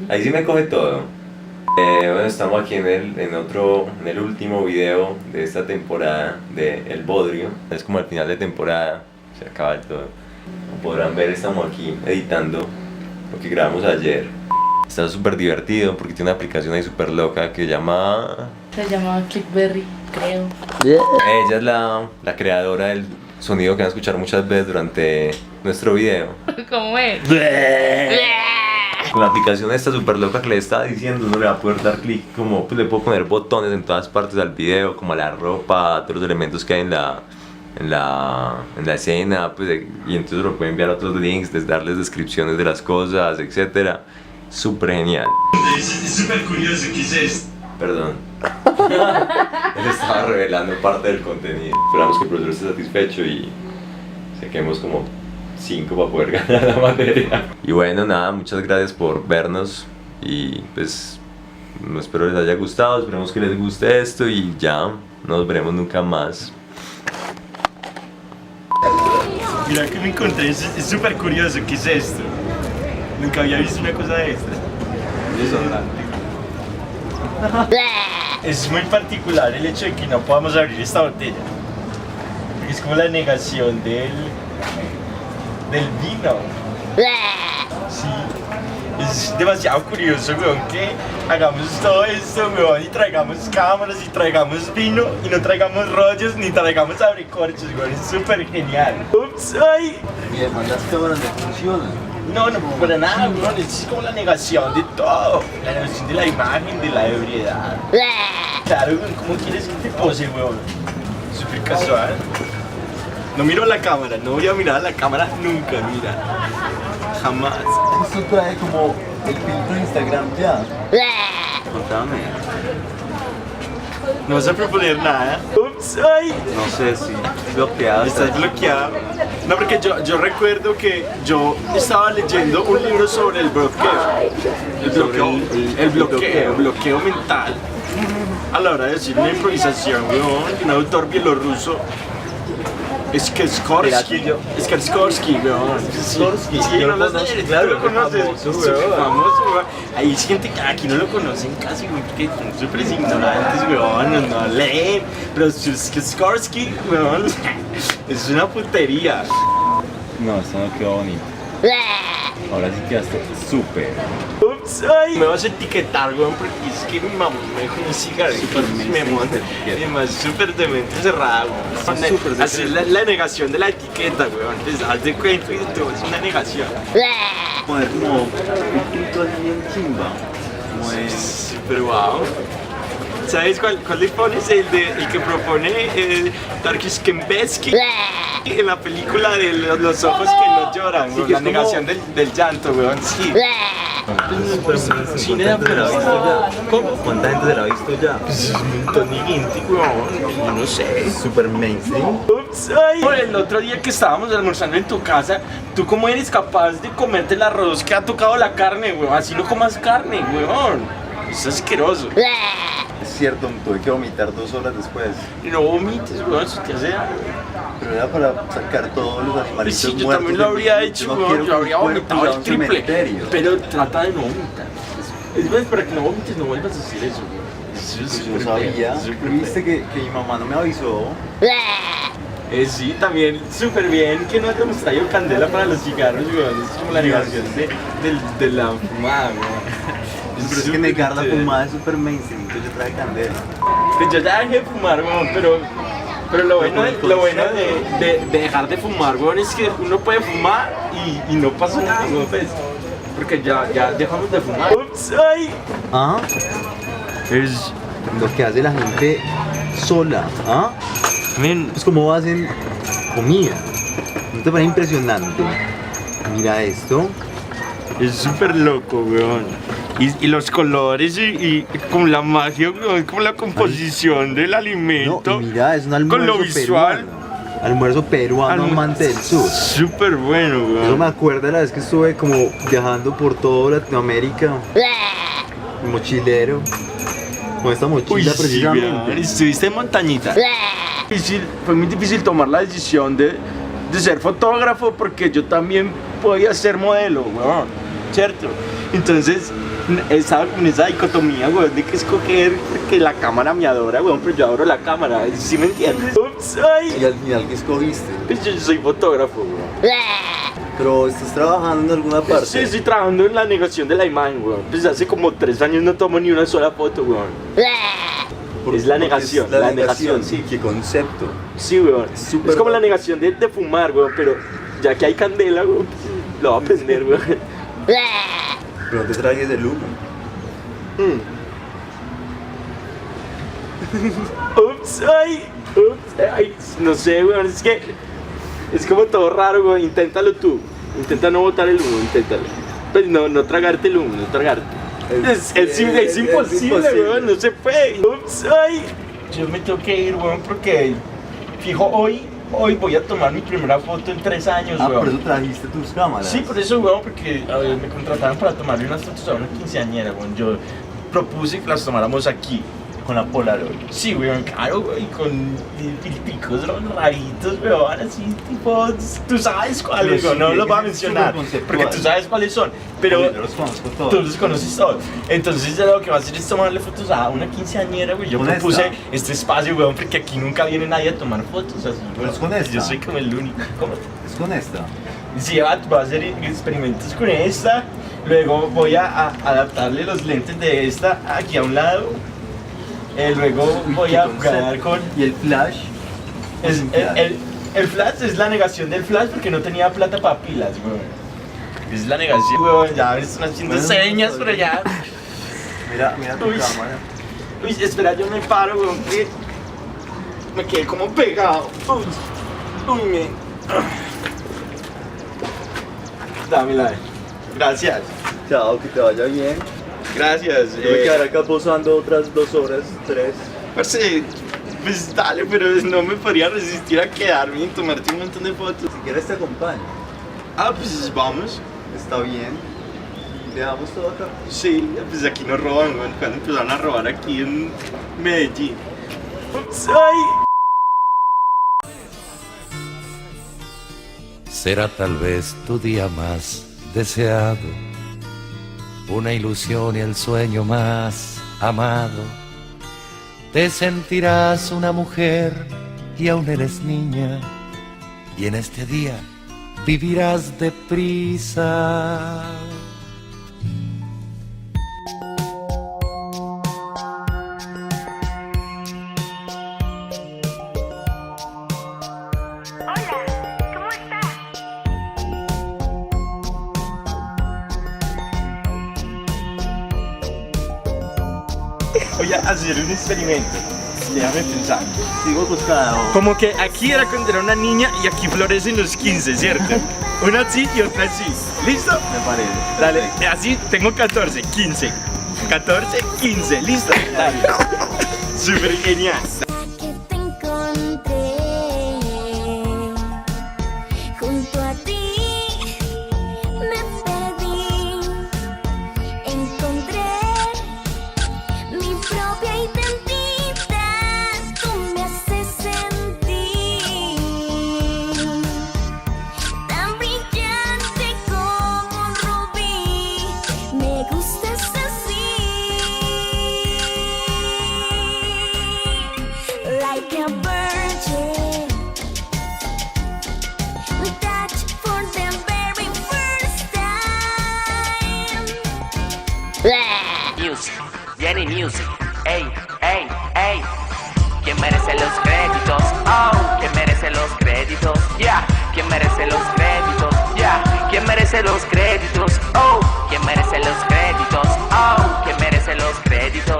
Ahí sí me coge todo. Bueno, estamos aquí en el último video de esta temporada de El Bodrio. Es como el final de temporada, se acaba el todo. Como podrán ver, estamos aquí editando lo que grabamos ayer. Está súper divertido porque tiene una aplicación ahí súper loca que se llama Clickberry, creo. Ella es la creadora del sonido que van a escuchar muchas veces durante nuestro video. ¿Cómo es? Con la aplicación esta súper loca que le estaba diciendo, uno le va a poder dar clic, como pues le puedo poner botones en todas partes al video, como a la ropa, a todos los elementos que hay en la escena, pues, y entonces lo pueden enviar a otros links, darles descripciones de las cosas, etcétera. Súper genial. Es súper curioso, ¿qué es esto? Perdón. Él estaba revelando parte del contenido. Esperamos que el profesor esté satisfecho y saquemos como 5 para poder ganar la materia. Y bueno, nada, muchas gracias por vernos y pues espero les haya gustado, esperemos que les guste esto y ya nos veremos nunca más. Mira que me encontré, es súper curioso, ¿qué es esto? Nunca había visto una cosa de esta. Es muy particular el hecho de que no podamos abrir esta botella. Porque es como la negación del vino. Sí. Es demasiado curioso, weón, que hagamos todo esto, weón, y traigamos cámaras, y traigamos vino, y no traigamos rollos, ni traigamos abricorchos, weón, es súper genial. Ups, ay. Y además las cámaras no funcionan. No, para nada, weón, es como la negación de todo. La negación de la imagen, de la ebriedad. Claro, weón, ¿cómo quieres que te pose, weón? Súper casual. No miro a la cámara, no voy a mirar a la cámara nunca, mira. Jamás. Esto trae como el filtro de Instagram ya. Contame. No vas a proponer nada. Ups, ay. No sé si bloqueado. Estás bloqueado. No, porque yo recuerdo que yo estaba leyendo un libro sobre el bloqueo. El bloqueo mental. A la hora de decir una improvisación, weón, de un autor bielorruso. Skarsgård, weón. Skarsgård, Sí, yo no lo lo conozco, sé, claro, tú lo conoces. es famoso, Súper weón. famoso, weón. Hay gente que aquí no lo conocen casi, weón, porque son súper ignorantes, weón, no leen. Pero Skarsgård, weón, es una putería. No, esto no quedó bonito. Ahora sí quedaste súper. Ups, ay. Me vas a etiquetar, weón, porque es que mi mamá me dejó un cigarrito y me monta. Y además súper de mente cerrada, weón. Así es la negación de la etiqueta, weón. Entonces, haz de cuenta y todo es una negación. Poner como un filtro así bien chimba. Como de... Súper guau. ¿Sabes cuál le pones? El que propone Tarkish Kembesky en la película de los ojos que no lloran, Sí, weón, que la es como- negación del llanto, weón, sí. ¿Cuánta gente se la ha visto ya? ¿Cómo? ¿Cuánta gente se la ha visto ya? Pues es un montón de gente, weón, yo no sé. Súper mainstream. Ups, ay. El otro día que estábamos almorzando en tu casa, ¿tú cómo eres capaz de comerte el arroz que ha tocado la carne, weón? Así no comas carne, weón. Es asqueroso. Es cierto, tuve que vomitar 2 horas después. Y no vomites, weón, eso te hace daño. Pero era para sacar todos los animalitos Sí, yo muertos también lo de habría mi- hecho, no weón, quiero yo habría que mi cuerpo vomitado sea el un triple. cementerio. Pero trata de no vomitar. Es más, para que no vomites, no vuelvas a hacer eso, weón. Eso es Pues yo súper sabía, feo, súper pero viste que mi mamá no me avisó. Sí, también súper bien que no hayamos traído candela para los cigarros, weón. Es como la negación de la fumada, weón. Pero es que negar la fumada es súper mainstream, entonces yo traje candela. Pues yo ya dejé de fumar, weón, pero lo bueno, de dejar de fumar, weón, es que uno puede fumar y no pasa nada, weón, pues, porque ya dejamos de fumar. Ups, ay. ¿Ah? Es lo que hace la gente sola, ¿ah? Men, Es como hacen comida. ¿No te parece impresionante? Mira esto. es súper loco, weón. Y los colores y como la magia, weón, como la composición del No, alimento. y mira, es un almuerzo con lo visual. peruano. Almuerzo peruano, amante del sur. Súper bueno, Eso weón. me acuerda la vez que estuve como viajando por toda Latinoamérica. Mochilero. Con esta mochila Uy, sí, precisamente. weón. Estuviste en montañita. Fue muy difícil tomar la decisión de ser fotógrafo porque yo también podía ser modelo, weón. ¿cierto? Entonces estaba con esa dicotomía, weón, de que escoger, porque la cámara me adora, weón, pero yo adoro la cámara, ¿sí me entiendes? Ups, ay. Y al final, ¿qué escogiste? Pues yo soy fotógrafo, weón. Pero estás trabajando en alguna parte. Sí, estoy trabajando en la negación de la imagen, weón. Pues hace como 3 años no tomo ni una sola foto, weón. Es la negación, la negación, sí. ¿Qué concepto? Sí, weón. Es súper Es como la raro. negación de fumar, weón, pero ya que hay candela, weón, pues, lo voy a aprender, weón. Pero no te trajes de lujo. Ups, ay, no sé, weón, es que es como todo raro, weón. Inténtalo tú, intenta no botar el humo, inténtalo. Pues no tragarte el humo, no tragarte. Es imposible, weón, no se puede. Ups, ay. Yo me tengo que ir, weón, porque fijo, hoy voy a tomar mi primera foto en 3 años, Ah, weón. por eso trajiste tus cámaras. Sí, por eso, weón, porque a ver, me contrataron para tomarle unas fotos a una quinceañera, weón. Yo propuse que las tomáramos aquí. Con la Polaroid. Sí, weón, claro, weón, con filtricos raritos, weón, así, tipo, tú sabes cuáles, Pero weón, sí, no es los voy a que es mencionar, súper conceptual. porque tú sabes cuáles son, pero Yo los conozco todos. tú los conoces todos. Entonces, ya lo que va a hacer es tomarle fotos a una quinceañera, güey. Yo ¿Con propuse esta? este espacio, weón, porque aquí nunca viene nadie a tomar fotos así, Pero es weón. con esta. Yo soy como el único. ¿Cómo? Es con esta. Sí, voy a hacer experimentos con esta, luego voy a adaptarle los lentes de esta aquí a un lado, luego voy a jugar con... Y el flash. El flash es la negación del flash porque no tenía plata para pilas, weón. Es la negación, weón, ya me están haciendo Bueno, señas, pero ya... Mira tu Uy. cámara. Uy, espera, yo me paro, weón, que me quedé como pegado. Uy, Dámela. Gracias. Chao, que te vaya bien. Gracias. Yo voy a quedar acá posando otras 2 horas, 3. Parce, pues dale, pero no me podría resistir a quedarme y tomarte un montón de fotos. Si quieres te acompaño. Ah, pues vamos. Está bien. Dejamos todo acá. Sí, pues aquí nos roban, weón. Cuando empezaron a robar aquí en Medellín. Ups, ay. Será tal vez tu día más deseado, una ilusión y el sueño más amado. Te sentirás una mujer y aún eres niña, y en este día vivirás deprisa. Voy a hacer un experimento. Déjame pensar. Sigo buscando. Como que aquí era cuando era una niña y aquí florecen los 15, ¿cierto? Una así y otra así. ¿Listo? Me parece. Dale, así tengo 14, 15. 14, 15, ¿listo? Dale. Súper genial. Que te encontré junto a ti, me perdí, encontré mi propia identidad, tú me haces sentir tan brillante como un rubí, me gustas así. Like a virgin, we touch for the very first time. Music, Jenny Music, ey, ey, ey. ¿Quién merece los créditos? Oh, ¿quién merece los créditos? Yeah, ¿quién merece los créditos? Yeah, ¿quién merece los créditos? Oh, ¿quién merece los créditos? Oh, ¿quién merece los créditos?